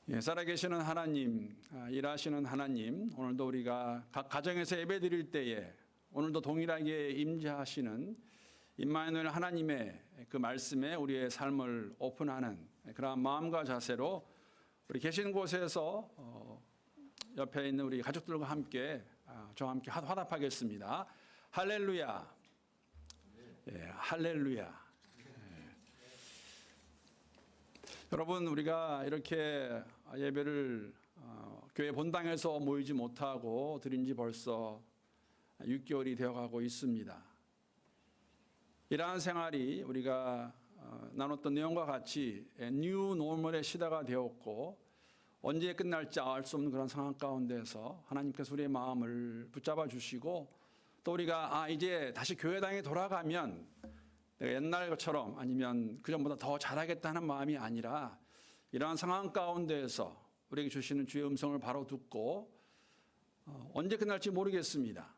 살아계시는 하나님, 일하시는 하나님, 오늘도 우리가 각 가정에서 예배 드릴 때에 오늘도 동일하게 임재하시는 임마누엘 하나님의 그 말씀에 우리의 삶을 오픈하는 그러한 마음과 자세로 우리 계신 곳에서 옆에 있는 우리 가족들과 함께 저와 함께 화답하겠습니다. 할렐루야. 할렐루야. 여러분, 우리가 이렇게 예배를 교회 본당에서 모이지 못하고 드린 지 벌써 6개월이 되어가고 있습니다. 이러한 생활이 우리가 나눴던 내용과 같이 뉴 노멀의 시대가 되었고 언제 끝날지 알 수 없는 그런 상황 가운데서 하나님께서 우리의 마음을 붙잡아 주시고 또 우리가 이제 다시 교회당에 돌아가면 내가 옛날 것처럼 아니면 그전보다 더 잘하겠다는 마음이 아니라 이러한 상황 가운데에서 우리에게 주시는 주의 음성을 바로 듣고 언제 끝날지 모르겠습니다.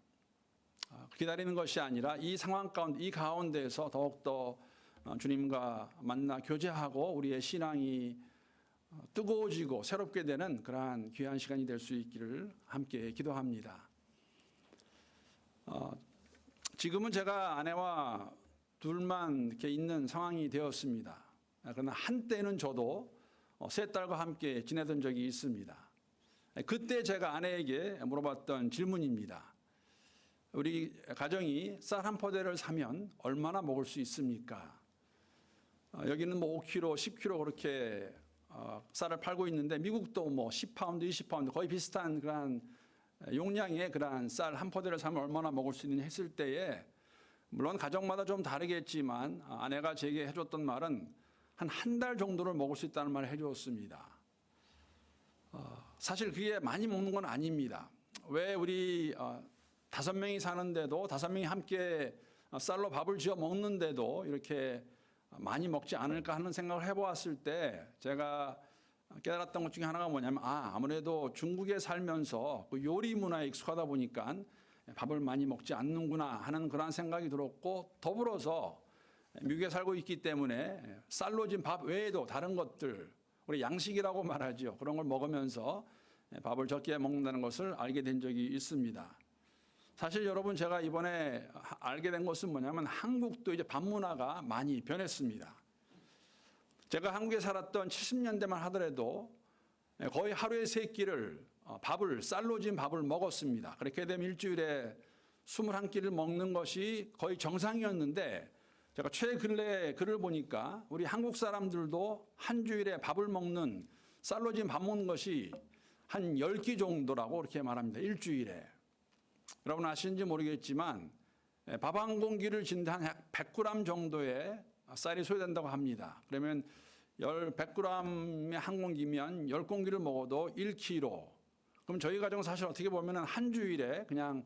기다리는 것이 아니라 이 상황 가운데, 이 가운데에서 더욱더 주님과 만나 교제하고 우리의 신앙이 뜨거워지고 새롭게 되는 그러한 귀한 시간이 될 수 있기를 함께 기도합니다. 지금은 제가 아내와 둘만 이렇게 있는 상황이 되었습니다. 그러나 한때는 저도 세 딸과 함께 지내던 적이 있습니다. 그때 제가 아내에게 물어봤던 질문입니다. 우리 가정이 쌀 한 포대를 사면 얼마나 먹을 수 있습니까? 여기는 뭐 5kg, 10kg 그렇게 쌀을 팔고 있는데 미국도 뭐 10파운드, 20파운드 거의 비슷한 그러한 용량의 그러한 쌀 한 포대를 사면 얼마나 먹을 수 있느냐 했을 때에 물론 가정마다 좀 다르겠지만 아내가 제게 해줬던 말은 한 달 정도를 먹을 수 있다는 말을 해주었습니다. 사실 그게 많이 먹는 건 아닙니다. 왜 우리 5명이 사는데도 5명이 함께 쌀로 밥을 지어 먹는데도 이렇게 많이 먹지 않을까 하는 생각을 해보았을 때 제가 깨달았던 것 중에 하나가 뭐냐면 아무래도 중국에 살면서 그 요리 문화에 익숙하다 보니까 밥을 많이 먹지 않는구나 하는 그런 생각이 들었고 더불어서 미국에 살고 있기 때문에 쌀로 진 밥 외에도 다른 것들 우리 양식이라고 말하죠. 그런 걸 먹으면서 밥을 적게 먹는다는 것을 알게 된 적이 있습니다. 사실 여러분 제가 이번에 알게 된 것은 뭐냐면 한국도 이제 밥 문화가 많이 변했습니다. 제가 한국에 살았던 70년대만 하더라도 거의 하루에 3끼를 쌀로 진 밥을 먹었습니다. 그렇게 되면 일주일에 21끼를 먹는 것이 거의 정상이었는데 제가 최근래 글을 보니까 우리 한국 사람들도 한 주일에 밥을 먹는 쌀로 진 밥 먹는 것이 한 10끼 정도라고 그렇게 말합니다. 일주일에. 여러분 아시는지 모르겠지만 밥 한 공기를 짓는데 한 100g 정도의 쌀이 소요된다고 합니다. 그러면 100g의 한 공기면 10공기를 먹어도 1kg. 그럼 저희 가정은 사실 어떻게 보면 한 주일에 그냥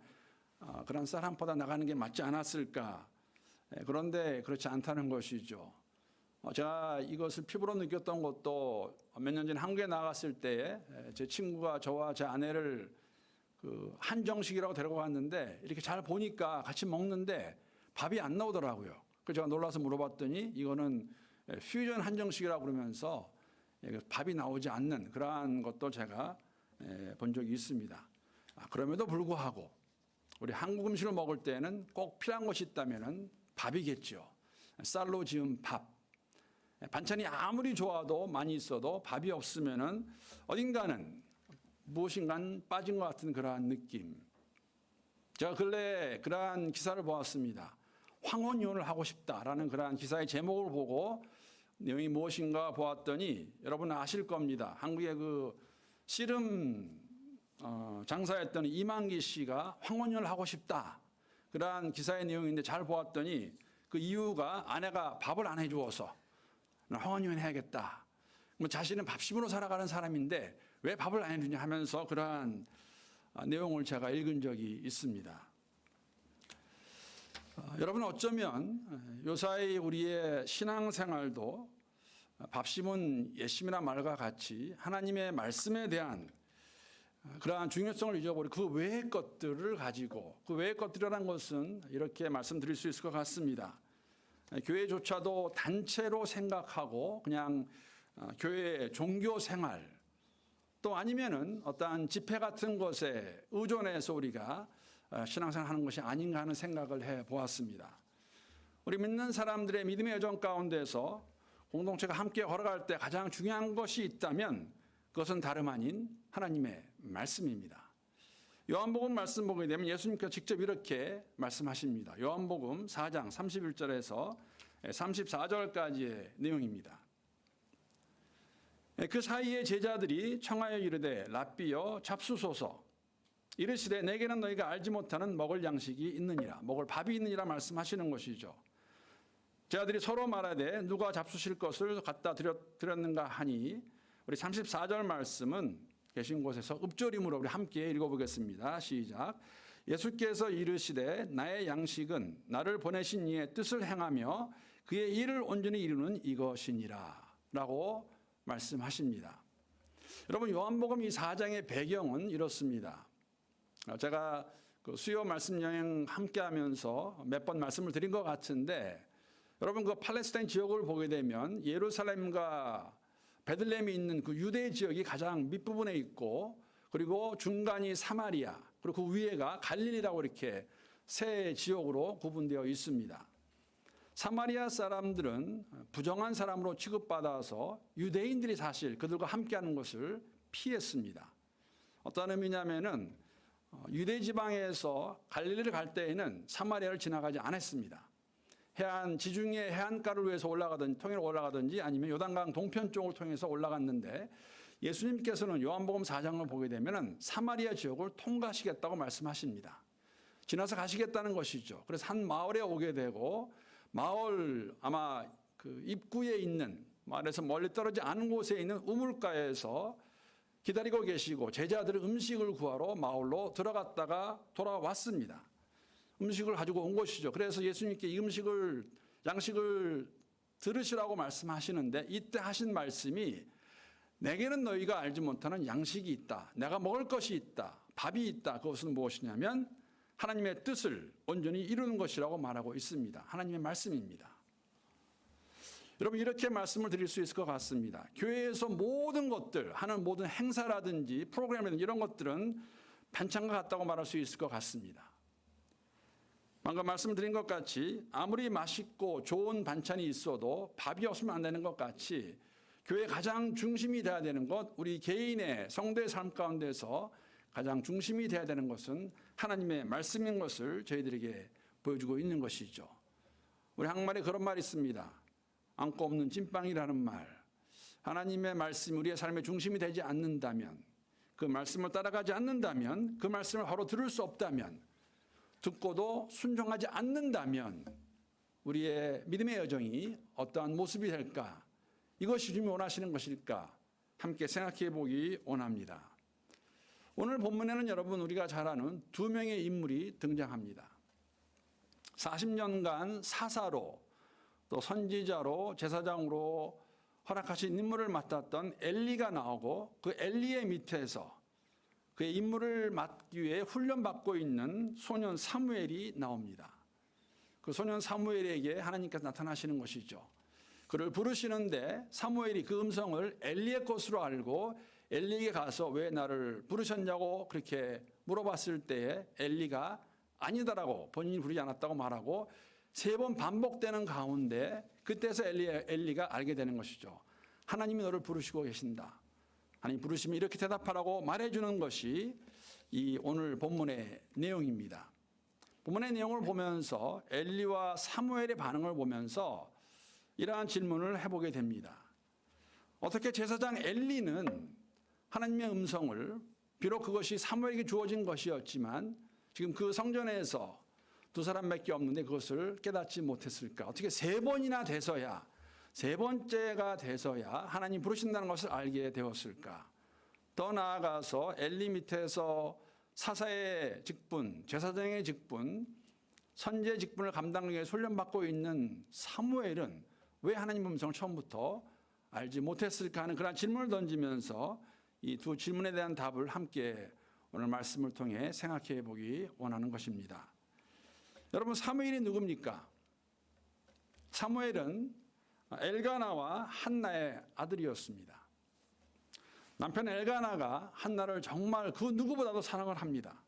그런 쌀 한 포다 나가는 게 맞지 않았을까. 그런데 그렇지 않다는 것이죠. 제가 이것을 피부로 느꼈던 것도 몇 년 전에 한국에 나갔을 때 제 친구가 저와 제 아내를 그 한정식이라고 데려갔는데 이렇게 잘 보니까 같이 먹는데 밥이 안 나오더라고요. 그래서 제가 놀라서 물어봤더니 이거는 퓨전 한정식이라고 그러면서 밥이 나오지 않는 그러한 것도 제가 본 적이 있습니다. 그럼에도 불구하고 우리 한국 음식을 먹을 때는 꼭 필요한 것이 있다면 밥이겠죠. 쌀로 지은 밥. 반찬이 아무리 좋아도 많이 있어도 밥이 없으면 어딘가는 무엇인가 빠진 것 같은 그러한 느낌. 제가 근래 그러한 기사를 보았습니다. 황혼이혼을 하고 싶다라는 그러한 기사의 제목을 보고 내용이 무엇인가 보았더니 여러분 아실 겁니다. 한국의 그 씨름 장사였던 이만기 씨가 황혼이혼을 하고 싶다. 그러한 기사의 내용인데 잘 보았더니 그 이유가 아내가 밥을 안 해주어서 황혼이혼 해야겠다. 자신은 밥심으로 살아가는 사람인데 왜 밥을 안 해주냐 하면서 그러한 내용을 제가 읽은 적이 있습니다. 여러분 어쩌면 요사이 우리의 신앙생활도 밥심은 예심이나 말과 같이 하나님의 말씀에 대한 그러한 중요성을 잊어버리고 그 외의 것들을 가지고 그 외의 것들이라는 것은 이렇게 말씀드릴 수 있을 것 같습니다. 교회조차도 단체로 생각하고 그냥 교회의 종교 생활 또 아니면은 어떠한 집회 같은 것에 의존해서 우리가 신앙생활 하는 것이 아닌가 하는 생각을 해 보았습니다. 우리 믿는 사람들의 믿음의 여정 가운데서 공동체가 함께 걸어갈 때 가장 중요한 것이 있다면 그것은 다름 아닌 하나님의 말씀입니다. 요한복음 말씀 보게 되면 예수님께서 직접 이렇게 말씀하십니다. 요한복음 4장 31절에서 34절까지의 내용입니다. 그 사이에 제자들이 청하여 이르되 랍비여 잡수소서 이르시되 내게는 너희가 알지 못하는 먹을 양식이 있느니라, 먹을 밥이 있느니라 말씀하시는 것이죠. 제자들이 서로 말하되 누가 잡수실 것을 갖다 드렸는가 하니 우리 34절 말씀은 계신 곳에서 읍조림으로 우리 함께 읽어보겠습니다. 시작. 예수께서 이르시되 나의 양식은 나를 보내신 이의 뜻을 행하며 그의 일을 온전히 이루는 이것이니라 라고 말씀하십니다. 여러분, 요한복음 이 4장의 배경은 이렇습니다. 제가 그 수요 말씀 여행 함께 하면서 몇 번 말씀을 드린 것 같은데, 여러분 그 팔레스타인 지역을 보게 되면 예루살렘과 베들레헴이 있는 그 유대 지역이 가장 밑부분에 있고, 그리고 중간이 사마리아, 그리고 그 위에가 갈릴리라고 이렇게 세 지역으로 구분되어 있습니다. 사마리아 사람들은 부정한 사람으로 취급받아서 유대인들이 사실 그들과 함께하는 것을 피했습니다. 어떤 의미냐면은 유대 지방에서 갈릴리를 갈 때에는 사마리아를 지나가지 않았습니다. 해안 지중해 해안가를 위해서 통일로 올라가든지 아니면 요단강 동편 쪽을 통해서 올라갔는데, 예수님께서는 요한복음 4장을 보게 되면은 사마리아 지역을 통과하시겠다고 말씀하십니다. 지나서 가시겠다는 것이죠. 그래서 한 마을에 오게 되고, 마을 아마 그 입구에 있는, 마을에서 멀리 떨어지지 않은 곳에 있는 우물가에서 기다리고 계시고 제자들은 음식을 구하러 마을로 들어갔다가 돌아왔습니다. 음식을 가지고 온 것이죠. 그래서 예수님께 이 양식을 들으시라고 말씀하시는데, 이때 하신 말씀이 내게는 너희가 알지 못하는 양식이 있다. 내가 먹을 것이 있다. 밥이 있다. 그것은 무엇이냐면 하나님의 뜻을 온전히 이루는 것이라고 말하고 있습니다. 하나님의 말씀입니다. 여러분, 이렇게 말씀을 드릴 수 있을 것 같습니다. 교회에서 모든 것들, 하는 모든 행사라든지 프로그램이라든지 이런 것들은 반찬과 같다고 말할 수 있을 것 같습니다. 방금 말씀드린 것 같이 아무리 맛있고 좋은 반찬이 있어도 밥이 없으면 안 되는 것 같이 교회의 가장 중심이 돼야 되는 것, 우리 개인의 성도의 삶 가운데서 가장 중심이 돼야 되는 것은 하나님의 말씀인 것을 저희들에게 보여주고 있는 것이죠. 우리 한국말에 그런 말이 있습니다. 안고 없는 찐빵이라는 말. 하나님의 말씀이 우리의 삶의 중심이 되지 않는다면, 그 말씀을 따라가지 않는다면, 그 말씀을 바로 들을 수 없다면, 듣고도 순종하지 않는다면 우리의 믿음의 여정이 어떠한 모습이 될까? 이것이 주님이 원하시는 것일까? 함께 생각해 보기 원합니다. 오늘 본문에는 여러분 우리가 잘 아는 두 명의 인물이 등장합니다. 40년간 사사로 또 선지자로 제사장으로 허락하신 임무를 맡았던 엘리가 나오고, 그 엘리의 밑에서 그의 임무를 맡기 위해 훈련받고 있는 소년 사무엘이 나옵니다. 그 소년 사무엘에게 하나님께서 나타나시는 것이죠. 그를 부르시는데 사무엘이 그 음성을 엘리의 것으로 알고 엘리에게 가서 왜 나를 부르셨냐고 그렇게 물어봤을 때에 엘리가 아니다라고, 본인이 부르지 않았다고 말하고 3번 반복되는 가운데 그때서 엘리가 알게 되는 것이죠. 하나님이 너를 부르시고 계신다. 하나님 부르시면 이렇게 대답하라고 말해주는 것이 이 오늘 본문의 내용입니다. 본문의 내용을 보면서 엘리와 사무엘의 반응을 보면서 이러한 질문을 해보게 됩니다. 어떻게 제사장 엘리는 하나님의 음성을, 비록 그것이 사무엘에게 주어진 것이었지만 지금 그 성전에서 2사람밖에 없는데 그것을 깨닫지 못했을까? 어떻게 3번이나 돼서야, 3번째가 돼서야 하나님 부르신다는 것을 알게 되었을까? 더 나아가서 엘리 밑에서 사사의 직분, 제사장의 직분, 선지의 직분을 감당하기 위해 훈련받고 있는 사무엘은 왜 하나님 음성을 처음부터 알지 못했을까 하는 그런 질문을 던지면서 이 두 질문에 대한 답을 함께 오늘 말씀을 통해 생각해 보기 원하는 것입니다. 여러분, 사무엘이 누굽니까? 사무엘은 엘가나와 한나의 아들이었습니다. 남편 엘가나가 한나를 정말 그 누구보다도 사랑을 합니다.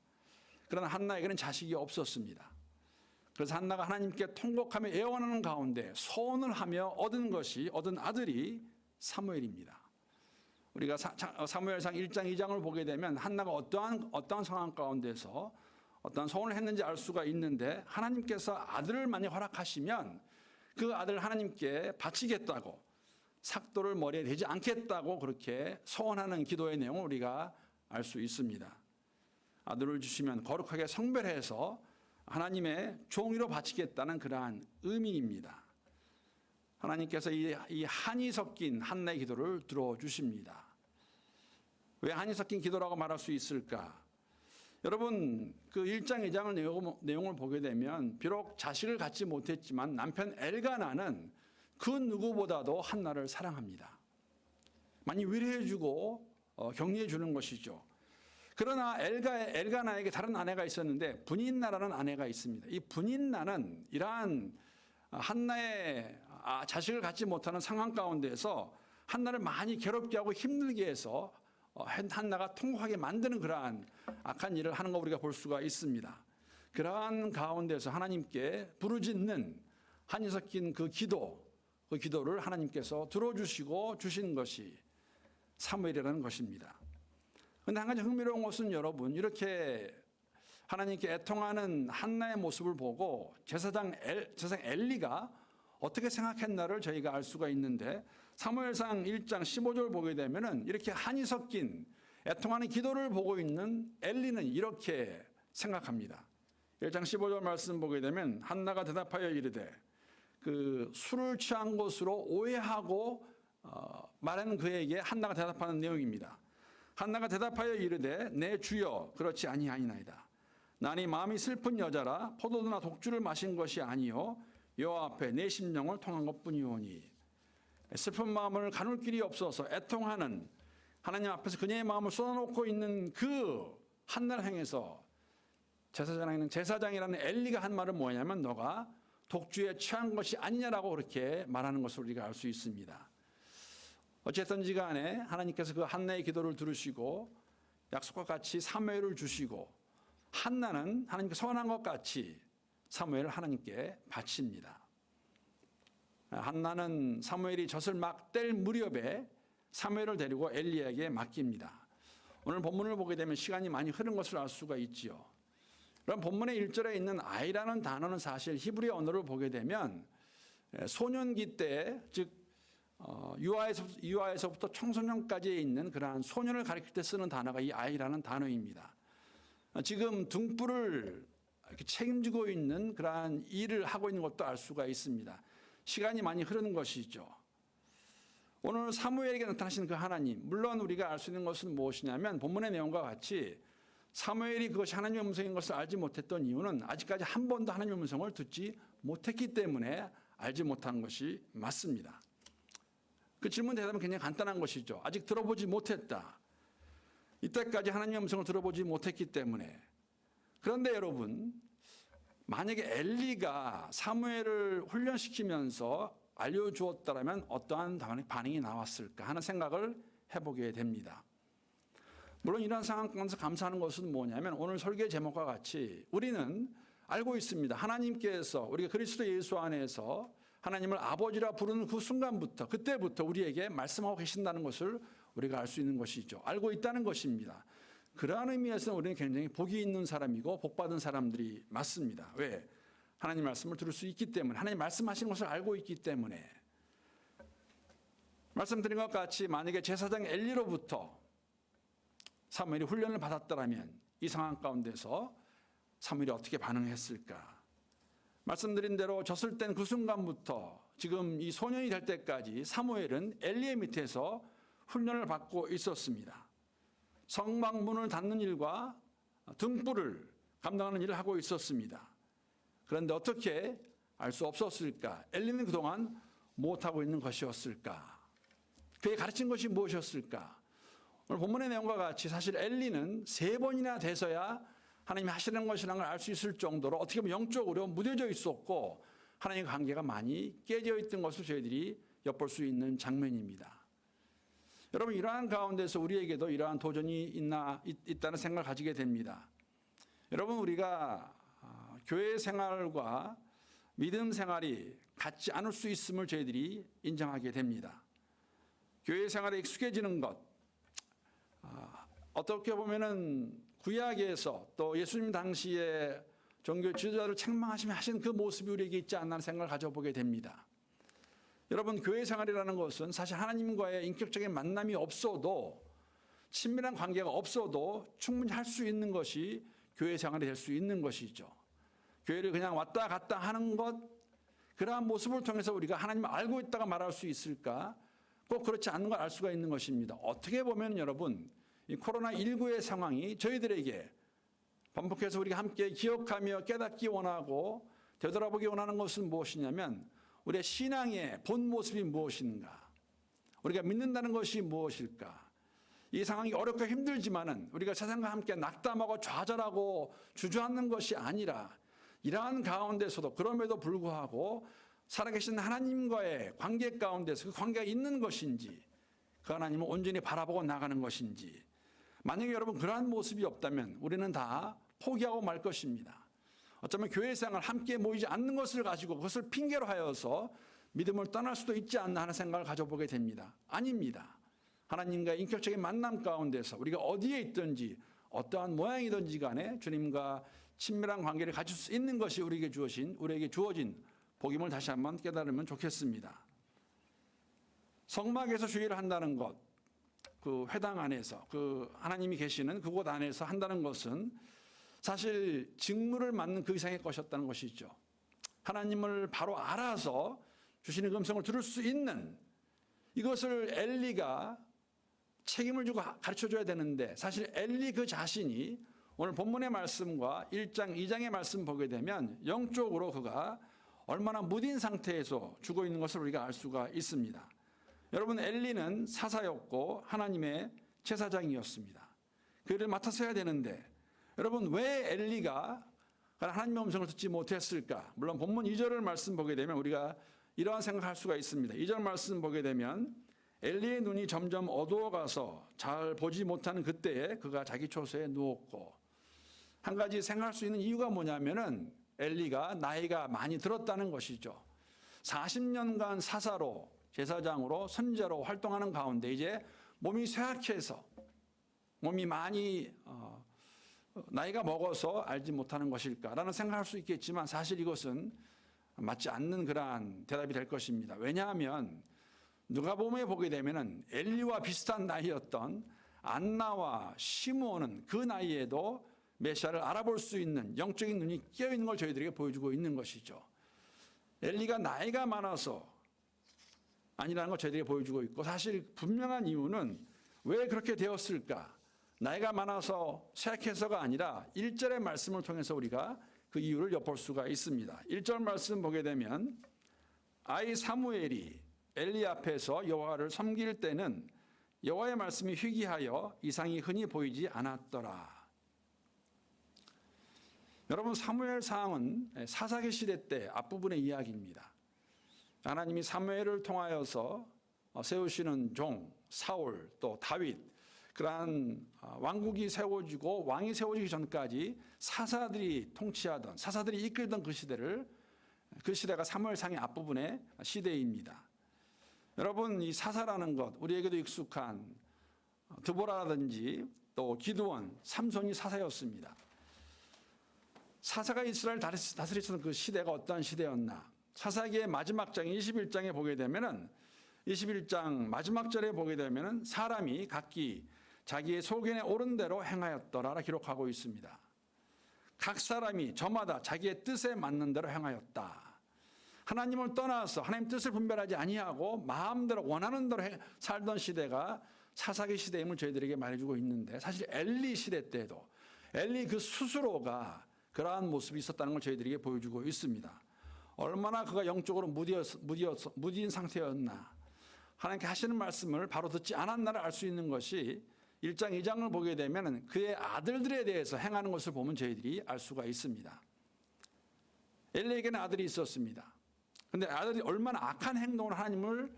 그러나 한나에게는 자식이 없었습니다. 그래서 한나가 하나님께 통곡하며 애원하는 가운데 소원을 하며 얻은 아들이 사무엘입니다. 우리가 사무엘상 1장 2장을 보게 되면 한나가 어떠한 상황 가운데서 어떠한 소원을 했는지 알 수가 있는데, 하나님께서 아들을 만약 허락하시면 그 아들을 하나님께 바치겠다고, 삭도를 머리에 대지 않겠다고 그렇게 소원하는 기도의 내용을 우리가 알 수 있습니다. 아들을 주시면 거룩하게 성별해서 하나님의 종이로 바치겠다는 그러한 의미입니다. 하나님께서 이 한이 섞인 한나의 기도를 들어주십니다. 왜 한이 섞인 기도라고 말할 수 있을까? 여러분, 그 1장 2장을 내용을 보게 되면 비록 자식을 갖지 못했지만 남편 엘가나는 그 누구보다도 한나를 사랑합니다. 많이 위로해주고 격려해 주는 것이죠. 그러나 엘가나에게 다른 아내가 있었는데 분인나라는 아내가 있습니다. 이 분인나는 이러한 한나의 자식을 갖지 못하는 상황 가운데서 한나를 많이 괴롭게 하고 힘들게 해서 한나가 통곡하게 만드는 그러한 악한 일을 하는 거 우리가 볼 수가 있습니다. 그러한 가운데서 하나님께 부르짖는 한이 섞인 그 기도를 하나님께서 들어주시고 주신 것이 사무엘이라는 것입니다. 그런데 한 가지 흥미로운 것은 여러분, 이렇게 하나님께 애통하는 한나의 모습을 보고 제사장 엘리가 어떻게 생각했나를 저희가 알 수가 있는데, 사무엘상 1장 15절 보게 되면은 이렇게 한이 섞인 애통하는 기도를 보고 있는 엘리는 이렇게 생각합니다. 1장 15절 말씀 보게 되면 한나가 대답하여 이르되, 그 술을 취한 것으로 오해하고 말하는 그에게 한나가 대답하는 내용입니다. 한나가 대답하여 이르되 내 주여 그렇지 아니하니이다. 나니 마음이 슬픈 여자라 포도주나 독주를 마신 것이 아니요 여호와 앞에 내 심령을 통한 것뿐이오니. 슬픈 마음을 가눌 길이 없어서 애통하는 하나님 앞에서 그녀의 마음을 쏟아놓고 있는 그 한나를 향해서 제사장이라는 엘리가 한 말은 뭐냐면, 너가 독주에 취한 것이 아니냐라고 그렇게 말하는 것을 우리가 알 수 있습니다. 어쨌든지 간에 하나님께서 그 한나의 기도를 들으시고 약속과 같이 사무엘을 주시고, 한나는 하나님께 소원한 것 같이 사무엘을 하나님께 바칩니다. 한나는 사무엘이 젖을 막 뗄 무렵에 사무엘을 데리고 엘리에게 맡깁니다. 오늘 본문을 보게 되면 시간이 많이 흐른 것을 알 수가 있지요. 그럼 본문의 1절에 있는 아이라는 단어는 사실 히브리 언어를 보게 되면 소년기 때, 즉 유아에서부터 청소년까지에 있는 그러한 소년을 가리킬 때 쓰는 단어가 이 아이라는 단어입니다. 지금 등불을 이렇게 책임지고 있는 그러한 일을 하고 있는 것도 알 수가 있습니다. 시간이 많이 흐르는 것이죠. 오늘 사무엘에게 나타나신 그 하나님, 물론 우리가 알 수 있는 것은 무엇이냐면 본문의 내용과 같이 사무엘이 그것이 하나님의 음성인 것을 알지 못했던 이유는 아직까지 한 번도 하나님의 음성을 듣지 못했기 때문에 알지 못한 것이 맞습니다. 그 질문 대답은 굉장히 간단한 것이죠. 아직 들어보지 못했다. 이때까지 하나님의 음성을 들어보지 못했기 때문에. 그런데 여러분, 만약에 엘리가 사무엘을 훈련시키면서 알려주었다면 어떠한 반응이 나왔을까 하는 생각을 해보게 됩니다. 물론 이러한 상황 가운데서 감사하는 것은 뭐냐면, 오늘 설교의 제목과 같이 우리는 알고 있습니다. 하나님께서 우리가 그리스도 예수 안에서 하나님을 아버지라 부르는 그 순간부터, 그때부터 우리에게 말씀하고 계신다는 것을 우리가 알 수 있는 것이죠. 알고 있다는 것입니다. 그러한 의미에서는 우리는 굉장히 복이 있는 사람이고 복받은 사람들이 맞습니다. 왜? 하나님 말씀을 들을 수 있기 때문에, 하나님 말씀하신 것을 알고 있기 때문에. 말씀드린 것 같이 만약에 제사장 엘리로부터 사무엘이 훈련을 받았더라면 이 상황 가운데서 사무엘이 어떻게 반응했을까? 말씀드린 대로 젖을 뗀 그 순간부터 지금 이 소년이 될 때까지 사무엘은 엘리의 밑에서 훈련을 받고 있었습니다. 성막문을 닫는 일과 등불을 감당하는 일을 하고 있었습니다. 그런데 어떻게 알 수 없었을까? 엘리는 그동안 못하고 있는 것이었을까? 그의 가르친 것이 무엇이었을까? 오늘 본문의 내용과 같이 사실 엘리는 3번이나 돼서야 하나님이 하시는 것이라는 걸 알 수 있을 정도로 어떻게 보면 영적으로 무뎌져 있었고 하나님의 관계가 많이 깨져 있던 것을 저희들이 엿볼 수 있는 장면입니다. 여러분, 이러한 가운데서 우리에게도 이러한 도전이 있다는 생각을 가지게 됩니다. 여러분, 우리가 교회 생활과 믿음 생활이 같지 않을 수 있음을 저희들이 인정하게 됩니다. 교회 생활에 익숙해지는 것, 어떻게 보면은 구약에서 또 예수님 당시에 종교 지도자를 책망하시며 하신 그 모습이 우리에게 있지 않나 하는 생각을 가져보게 됩니다. 여러분, 교회 생활이라는 것은 사실 하나님과의 인격적인 만남이 없어도, 친밀한 관계가 없어도 충분히 할 수 있는 것이 교회 생활이 될 수 있는 것이죠. 교회를 그냥 왔다 갔다 하는 것, 그러한 모습을 통해서 우리가 하나님을 알고 있다가 말할 수 있을까? 꼭 그렇지 않은 걸 알 수가 있는 것입니다. 어떻게 보면 여러분, 이 코로나19의 상황이 저희들에게 반복해서 우리가 함께 기억하며 깨닫기 원하고 되돌아보기 원하는 것은 무엇이냐면, 우리의 신앙의 본 모습이 무엇인가? 우리가 믿는다는 것이 무엇일까? 이 상황이 어렵고 힘들지만은 우리가 세상과 함께 낙담하고 좌절하고 주저앉는 것이 아니라, 이러한 가운데서도 그럼에도 불구하고 살아계신 하나님과의 관계 가운데서 그 관계가 있는 것인지, 그 하나님을 온전히 바라보고 나가는 것인지, 만약에 여러분 그러한 모습이 없다면 우리는 다 포기하고 말 것입니다. 어쩌면 교회 생활 함께 모이지 않는 것을 가지고 그것을 핑계로 하여서 믿음을 떠날 수도 있지 않나 하는 생각을 가져보게 됩니다. 아닙니다. 하나님과의 인격적인 만남 가운데서 우리가 어디에 있든지 어떠한 모양이든지 간에 주님과 친밀한 관계를 가질 수 있는 것이 우리에게 주어진 복임을 다시 한번 깨달으면 좋겠습니다. 성막에서 주일을 한다는 것, 그 회당 안에서, 그 하나님이 계시는 그곳 안에서 한다는 것은 사실 직무를 맡는 그 이상의 것이었다는 것이죠. 하나님을 바로 알아서 주시는 음성을 들을 수 있는, 이것을 엘리가 책임을 주고 가르쳐줘야 되는데, 사실 엘리 그 자신이 오늘 본문의 말씀과 1장, 2장의 말씀 보게 되면 영적으로 그가 얼마나 무딘 상태에서 죽어 있는 것을 우리가 알 수가 있습니다. 여러분, 엘리는 사사였고 하나님의 제사장이었습니다. 그 일을 맡아서 해야 되는데, 여러분, 왜 엘리가 하나님의 음성을 듣지 못했을까? 물론 본문 2절을 말씀 보게 되면 우리가 이러한 생각할 수가 있습니다. 2절 말씀 보게 되면 엘리의 눈이 점점 어두워가서 잘 보지 못하는 그때에 그가 자기 초소에 누웠고, 한 가지 생각할 수 있는 이유가 뭐냐면은 엘리가 나이가 많이 들었다는 것이죠. 40년간 사사로, 제사장으로, 선지자로 활동하는 가운데 이제 몸이 쇠약해서, 몸이 많이 나이가 먹어서 알지 못하는 것일까라는 생각할 수 있겠지만, 사실 이것은 맞지 않는 그러한 대답이 될 것입니다. 왜냐하면 누가복음에 보게 되면은 엘리와 비슷한 나이였던 안나와 시므온은 그 나이에도 메시아를 알아볼 수 있는 영적인 눈이 깨어 있는 걸 저희들에게 보여주고 있는 것이죠. 엘리가 나이가 많아서 아니라는 걸 저희들에게 보여주고 있고, 사실 분명한 이유는 왜 그렇게 되었을까? 나이가 많아서 쇠약해서가 아니라 1절의 말씀을 통해서 우리가 그 이유를 엿볼 수가 있습니다. 1절 말씀 보게 되면 아이 사무엘이 엘리 앞에서 여호와를 섬길 때는 여호와의 말씀이 희귀하여 이상이 흔히 보이지 않았더라. 여러분, 사무엘상은 사사기 시대 때 앞부분의 이야기입니다. 하나님이 사무엘을 통하여서 세우시는 종 사울, 또 다윗, 그러한 왕국이 세워지고 왕이 세워지기 전까지 사사들이 통치하던, 사사들이 이끌던 그 시대가 사무엘상의 앞부분의 시대입니다. 여러분, 이 사사라는 것, 우리에게도 익숙한 드보라라든지 또 기드온, 삼손이 사사였습니다. 사사가 이스라엘 다스리던 그 시대가 어떠한 시대였나? 사사기의 마지막 장 21장에 보게 되면은, 21장 마지막 절에 보게 되면은 사람이 각기 자기의 소견에 옳은 대로 행하였더라 기록하고 있습니다. 각 사람이 저마다 자기의 뜻에 맞는 대로 행하였다. 하나님을 떠나서 하나님 뜻을 분별하지 아니하고 마음대로 원하는 대로 살던 시대가 사사기 시대임을 저희들에게 말해주고 있는데, 사실 엘리 시대 때도 엘리 그 스스로가 그러한 모습이 있었다는 걸 저희들에게 보여주고 있습니다. 얼마나 그가 영적으로 무디인 상태였나, 하나님께 하시는 말씀을 바로 듣지 않았나를 알 수 있는 것이 1장 2장을 보게 되면 그의 아들들에 대해서 행하는 것을 보면 저희들이 알 수가 있습니다. 엘리에게는 아들이 있었습니다. 그런데 아들이 얼마나 악한 행동을 하나님을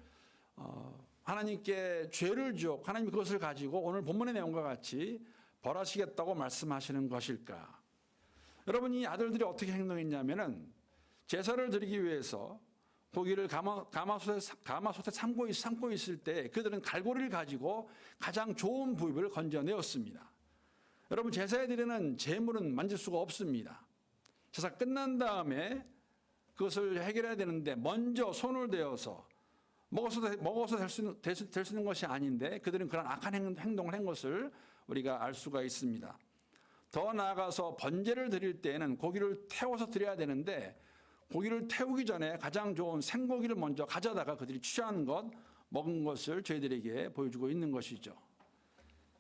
하나님께 죄를 지어 하나님이 그것을 가지고 오늘 본문의 내용과 같이 벌하시겠다고 말씀하시는 것일까? 여러분, 이 아들들이 어떻게 행동했냐면은 제사를 드리기 위해서 고기를 가마솥에 삶고 있을 때 그들은 갈고리를 가지고 가장 좋은 부위를 건져내었습니다. 여러분, 제사에 드리는 제물은 만질 수가 없습니다. 제사 끝난 다음에 그것을 해결해야 되는데 먼저 손을 대어서 먹어서 될 수 있는 것이 아닌데 그들은 그런 악한 행동을 한 것을 우리가 알 수가 있습니다. 더 나아가서 번제를 드릴 때에는 고기를 태워서 드려야 되는데 고기를 태우기 전에 가장 좋은 생고기를 먼저 가져다가 그들이 취한 것, 먹은 것을 저희들에게 보여주고 있는 것이죠.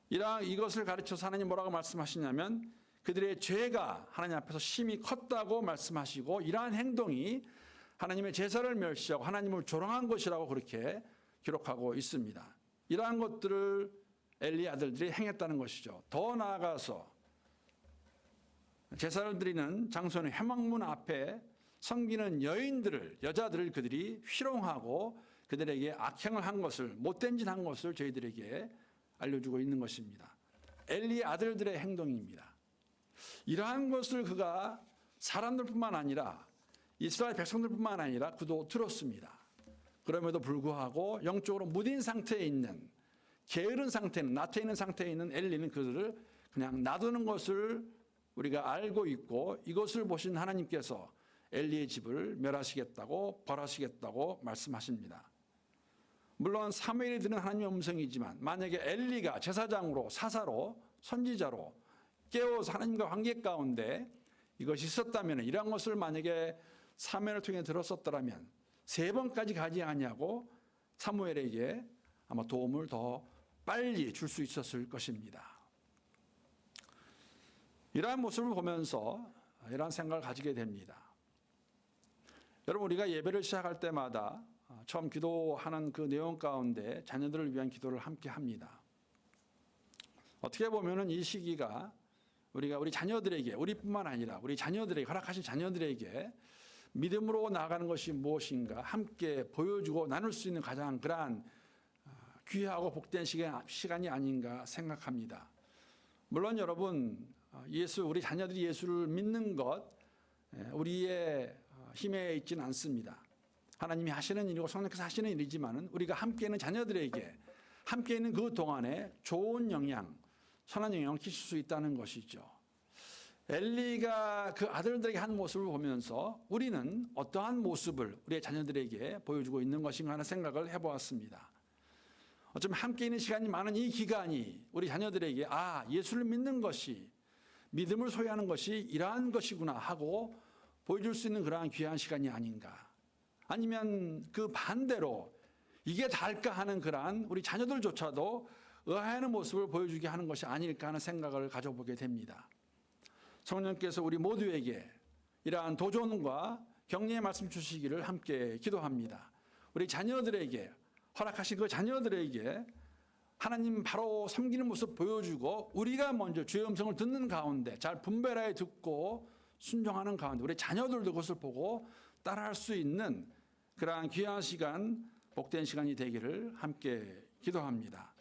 이것을 가르쳐서 하나님 뭐라고 말씀하시냐면 그들의 죄가 하나님 앞에서 심히 컸다고 말씀하시고 이러한 행동이 하나님의 제사를 멸시하고 하나님을 조롱한 것이라고 그렇게 기록하고 있습니다. 이러한 것들을 엘리 아들들이 행했다는 것이죠. 더 나아가서 제사를 드리는 장소는 회막문 앞에 섬기는 여자들을 그들이 희롱하고 그들에게 악행을 한 것을, 못된 짓 한 것을 저희들에게 알려주고 있는 것입니다. 엘리의 아들들의 행동입니다. 이러한 것을 그가 사람들뿐만 아니라 이스라엘 백성들뿐만 아니라 그도 들었습니다. 그럼에도 불구하고 영적으로 무딘 상태에 있는, 게으른 상태는, 나태해 있는 상태에 있는 엘리는 그들을 그냥 놔두는 것을 우리가 알고 있고 이것을 보신 하나님께서 엘리의 집을 멸하시겠다고 벌하시겠다고 말씀하십니다. 물론 사무엘이 들은 하나님의 음성이지만 만약에 엘리가 제사장으로 사사로 선지자로 깨워서 하나님과 관계 가운데 이것이 있었다면 이러한 것을 만약에 사무엘을 통해 들었었더라면 3번까지 가지 아니하고 사무엘에게 아마 도움을 더 빨리 줄 수 있었을 것입니다. 이러한 모습을 보면서 이러한 생각을 가지게 됩니다. 여러분, 우리가 예배를 시작할 때마다 처음 기도하는 그 내용 가운데 자녀들을 위한 기도를 함께 합니다. 어떻게 보면은 이 시기가 우리가 우리 자녀들에게, 우리뿐만 아니라 우리 자녀들에게, 허락하신 자녀들에게 믿음으로 나아가는 것이 무엇인가 함께 보여주고 나눌 수 있는 가장 그러한 귀하고 복된 시간이 아닌가 생각합니다. 물론 여러분, 우리 자녀들이 예수를 믿는 것 우리의 힘에 있지는 않습니다. 하나님이 하시는 일이고 성령께서 하시는 일이지만은 우리가 함께 있는 자녀들에게 함께 있는 그 동안에 좋은 영향, 선한 영향을 끼칠 수 있다는 것이죠. 엘리가 그 아들들에게 한 모습을 보면서 우리는 어떠한 모습을 우리의 자녀들에게 보여주고 있는 것인가 하는 생각을 해보았습니다. 어쩌면 함께 있는 시간이 많은 이 기간이 우리 자녀들에게 예수를 믿는 것이, 믿음을 소유하는 것이 이러한 것이구나 하고 보여줄 수 있는 그러한 귀한 시간이 아닌가. 아니면 그 반대로 이게 다일까 하는 그러한 우리 자녀들조차도 의아해하는 모습을 보여주게 하는 것이 아닐까 하는 생각을 가져보게 됩니다. 성령께서 우리 모두에게 이러한 도전과 격려의 말씀 주시기를 함께 기도합니다. 우리 자녀들에게, 허락하신 그 자녀들에게 하나님 바로 섬기는 모습 보여주고 우리가 먼저 주의 음성을 듣는 가운데 잘 분별하여 듣고 순종하는 가운데 우리 자녀들도 그것을 보고 따라할 수 있는 그러한 귀한 시간, 복된 시간이 되기를 함께 기도합니다.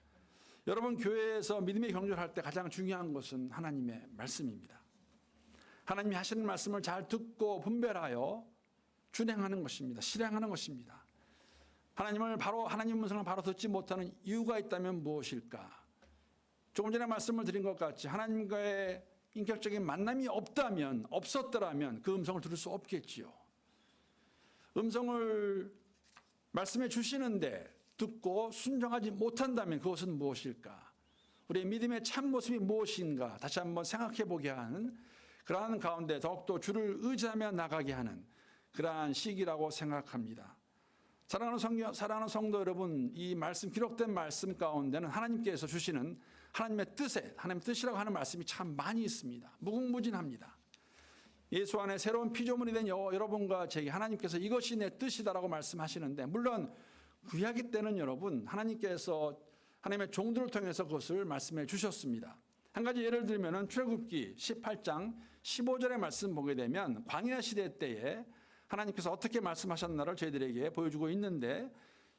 여러분, 교회에서 믿음의 경주를 할 때 가장 중요한 것은 하나님의 말씀입니다. 하나님이 하시는 말씀을 잘 듣고 분별하여 준행하는 것입니다. 실행하는 것입니다. 하나님 음성을 바로 듣지 못하는 이유가 있다면 무엇일까? 조금 전에 말씀을 드린 것 같이 하나님과의 인격적인 만남이 없었더라면 그 음성을 들을 수 없겠지요. 음성을 말씀해 주시는데 듣고 순종하지 못한다면 그것은 무엇일까? 우리의 믿음의 참 모습이 무엇인가 다시 한번 생각해 보게 하는 그러한 가운데 더욱더 주를 의지하며 나가게 하는 그러한 시기라고 생각합니다. 사랑하는 성도 여러분, 이 말씀, 기록된 말씀 가운데는 하나님께서 주시는 하나님의 뜻이라고 하는 말씀이 참 많이 있습니다. 무궁무진합니다. 예수 안에 새로운 피조물이 된 여러분과 제게 하나님께서 이것이 내 뜻이다라고 말씀하시는데, 물론 구약기 때는 여러분 하나님께서 하나님의 종들을 통해서 그것을 말씀해 주셨습니다. 한 가지 예를 들면 출애굽기 18장 15절의 말씀 보게 되면 광야 시대 때에 하나님께서 어떻게 말씀하셨나를 저희들에게 보여주고 있는데,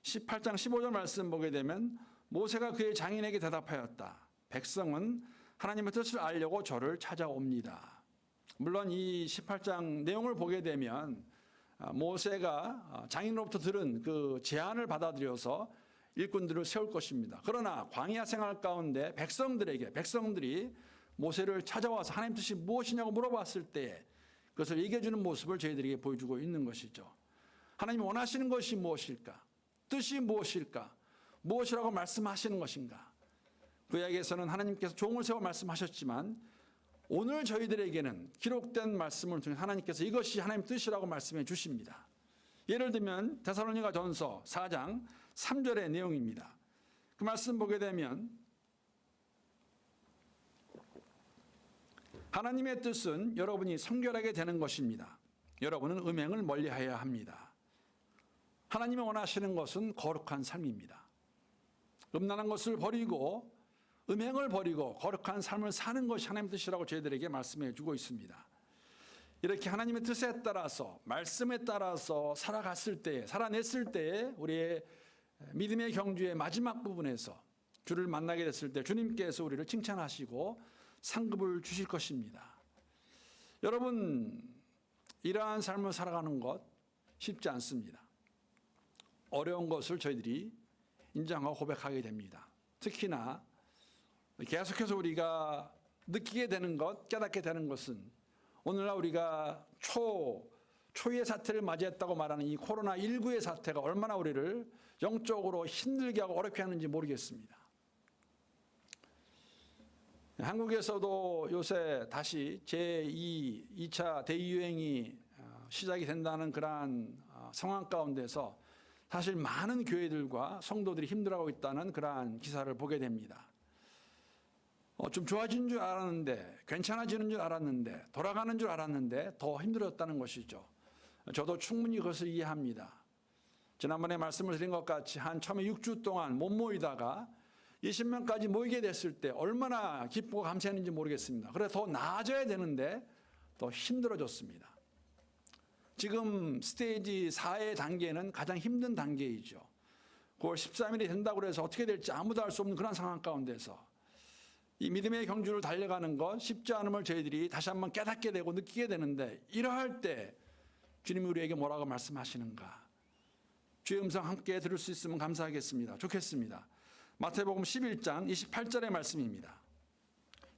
18장 15절 말씀 보게 되면 모세가 그의 장인에게 대답하였다. 백성은 하나님의 뜻을 알려고 저를 찾아옵니다. 물론 이 18장 내용을 보게 되면 모세가 장인으로부터 들은 그 제안을 받아들여서 일꾼들을 세울 것입니다. 그러나 광야 생활 가운데 백성들이 모세를 찾아와서 하나님 뜻이 무엇이냐고 물어봤을 때 그것을 얘기해주는 모습을 저희들에게 보여주고 있는 것이죠. 하나님이 원하시는 것이 무엇일까? 뜻이 무엇일까? 무엇이라고 말씀하시는 것인가? 구약에서는 하나님께서 종을 세워 말씀하셨지만 오늘 저희들에게는 기록된 말씀을 통해 하나님께서 이것이 하나님 뜻이라고 말씀해 주십니다. 예를 들면 데살로니가전서 4장 3절의 내용입니다. 그 말씀 보게 되면 하나님의 뜻은 여러분이 성결하게 되는 것입니다. 여러분은 음행을 멀리하여야 합니다. 하나님이 원하시는 것은 거룩한 삶입니다. 음란한 것을 버리고 음행을 버리고 거룩한 삶을 사는 것이 하나님의 뜻이라고 저희들에게 말씀해 주고 있습니다. 이렇게 하나님의 뜻에 따라서 말씀에 따라서 살아냈을 때에 우리의 믿음의 경주의 마지막 부분에서 주를 만나게 됐을 때 주님께서 우리를 칭찬하시고 상급을 주실 것입니다. 여러분, 이러한 삶을 살아가는 것 쉽지 않습니다. 어려운 것을 저희들이 인정하고 고백하게 됩니다. 특히나 계속해서 우리가 느끼게 되는 것, 깨닫게 되는 것은 오늘날 우리가 초유의 사태를 맞이했다고 말하는 이 코로나19의 사태가 얼마나 우리를 영적으로 힘들게 하고 어렵게 하는지 모르겠습니다. 한국에서도 요새 다시 제2차 대유행이 시작이 된다는 그러한 상황 가운데서 사실 많은 교회들과 성도들이 힘들어하고 있다는 그러한 기사를 보게 됩니다. 좀 좋아진 줄 알았는데, 괜찮아지는 줄 알았는데, 돌아가는 줄 알았는데 더 힘들었다는 것이죠. 저도 충분히 그것을 이해합니다. 지난번에 말씀을 드린 것 같이 처음에 6주 동안 못 모이다가 20명까지 모이게 됐을 때 얼마나 기쁘고 감사했는지 모르겠습니다. 그래서 더 나아져야 되는데 더 힘들어졌습니다. 지금 스테이지 4의 단계는 가장 힘든 단계이죠. 9월 13일이 된다고 해서 어떻게 될지 아무도 알 수 없는 그런 상황 가운데서 이 믿음의 경주를 달려가는 것 쉽지 않음을 저희들이 다시 한번 깨닫게 되고 느끼게 되는데 이러할 때 주님이 우리에게 뭐라고 말씀하시는가? 주의 음성 함께 들을 수 있으면 감사하겠습니다. 좋겠습니다. 마태복음 11장 28절의 말씀입니다.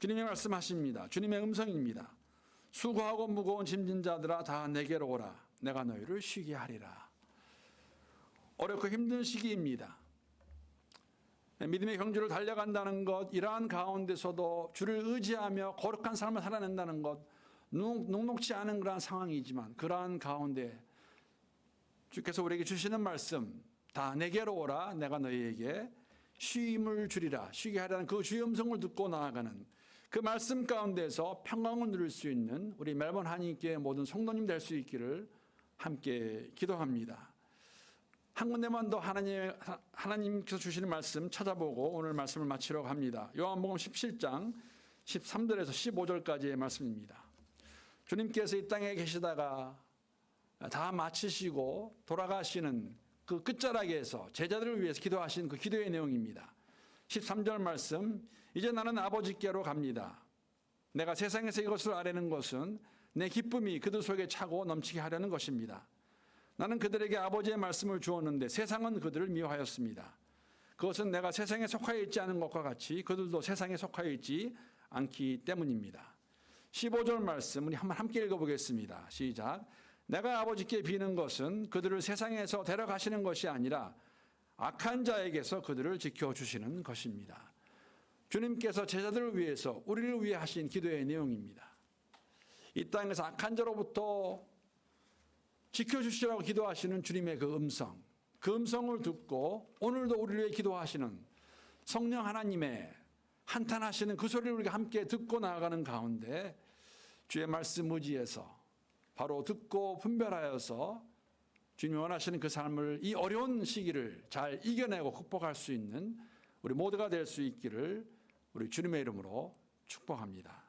주님이 말씀하십니다. 주님의 음성입니다. 수고하고 무거운 짐진 자들아 다 내게로 오라. 내가 너희를 쉬게 하리라. 어렵고 힘든 시기입니다. 믿음의 경주를 달려간다는 것, 이러한 가운데서도 주를 의지하며 거룩한 삶을 살아낸다는 것, 녹록지 않은 그러한 상황이지만 그러한 가운데 주께서 우리에게 주시는 말씀, 다 내게로 오라. 내가 너희에게 쉼을 주리라. 쉬게 하라는 그 주의 음성을 듣고 나아가는 그 말씀 가운데서 평강을 누릴 수 있는 우리 멜번 한인교회 모든 성도님 될 수 있기를 함께 기도합니다. 한 군데만 더 하나님께서 주시는 말씀 찾아보고 오늘 말씀을 마치려고 합니다. 요한복음 17장 13절에서 15절까지의 말씀입니다. 주님께서 이 땅에 계시다가 다 마치시고 돌아가시는 그 끝자락에서 제자들을 위해서 기도하신 그 기도의 내용입니다. 13절 말씀, 이제 나는 아버지께로 갑니다. 내가 세상에서 이것을 아뢰는 것은 내 기쁨이 그들 속에 차고 넘치게 하려는 것입니다. 나는 그들에게 아버지의 말씀을 주었는데 세상은 그들을 미워하였습니다. 그것은 내가 세상에 속하여 있지 않은 것과 같이 그들도 세상에 속하여 있지 않기 때문입니다. 15절 말씀 우리 한번 함께 읽어보겠습니다. 시작. 내가 아버지께 비는 것은 그들을 세상에서 데려가시는 것이 아니라 악한 자에게서 그들을 지켜주시는 것입니다. 주님께서 제자들을 위해서 우리를 위해 하신 기도의 내용입니다. 이 땅에서 악한 자로부터 지켜주시라고 기도하시는 주님의 그 음성을 듣고 오늘도 우리를 위해 기도하시는 성령 하나님의 한탄하시는 그 소리를 우리가 함께 듣고 나아가는 가운데 주의 말씀 의지해서 바로 듣고 분별하여서 주님이 원하시는 그 삶을 이 어려운 시기를 잘 이겨내고 극복할 수 있는 우리 모두가 될 수 있기를 우리 주님의 이름으로 축복합니다.